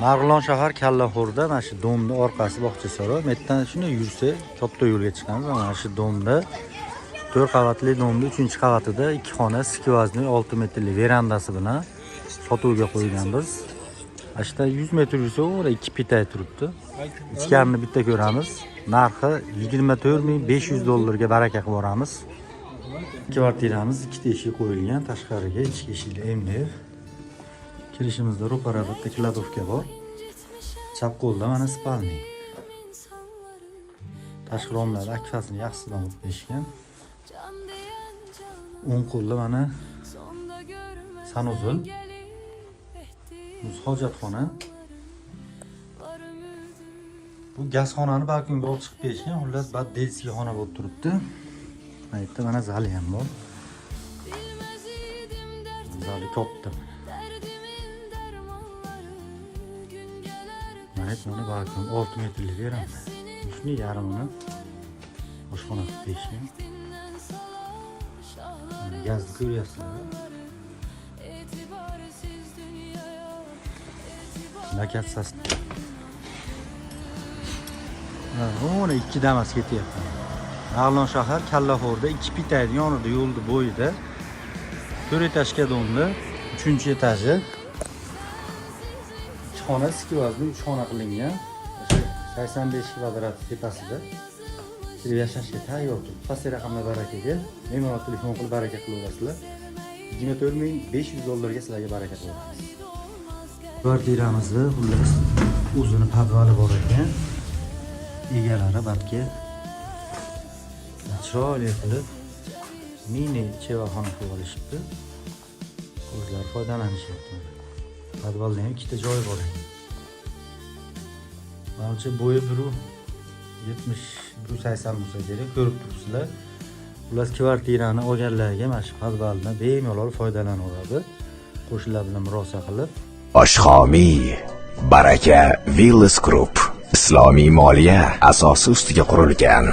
Marg'ilon shahar Kallaxo'rda mana shu domda orqasi bog'chasaro. Metdan shunday yursa katta yo'lga chiqamiz. Mana shu domda 4 qavatli domda 3-qavatida 2 xona skvozli 6 metrli verandasi bilan sotuvga qo'yganmiz. Ashta 100 metr yursa, o'ra 2 pitay turibdi. Ichkarini bitta ko'ramiz. Narxi $24.500 ga baraka qilib boramiz. Kvartiramiz 2 ta eshik qo'yilgan, tashqariga ichki eshiklar MDF. Kirishimizda ro'para bitta kladovka bor. Chap qo'lda mana spalni. Tashqi romlar akfasini yaxshidan olib berishgan. O'ng qo'lda mana sanuzul. Bu hojatxona. Bu gazxonani balkonga olib chiqib berishgan. Xullas baddelsiz xona bo'lib turibdi. Mana yerda mana zali ham bor. Zali katta. Mana balkon 6 metrli veranda. Shuni yarmini oshxona qilib berishgan. Gazni ko'ryapsizlar. Nakatsas. Mana 2 damas ketyapti. Marg'ilon shahar Kallaxo'rda 2 pitaydi yonida yo'lda bo'yida 4 etajga domda 3-etaji. 2 xona skvozli 3 xona qilingan. 85 kvadrat tepasida. Siz yashashga tayyor turib, past raqamli barakaga, me'mor telefon qilib baraka qilaverasizlar. $24.500 ga sizlarga baraka qilaveramiz. Kvartiramizni xullas o'zini podvali bor ekan. Egalari balki chiroyli qilib mini chevaxona qilib olishibdi. O'zlari foydalanishyapti. Podvalda ham 2 ta joy bor ekan. Menimcha bo'yi 1.70-1.80 bo'lsa kerak, ko'rib turibsizlar. Ular kvartirani olganlarga mana shu podvaldan bemalol foydalanaveradi. Qo'shnilar bilan murosa qilib. Oshxomiy Baraka Villas Group islomiy moliya asosi ustiga qurilgan.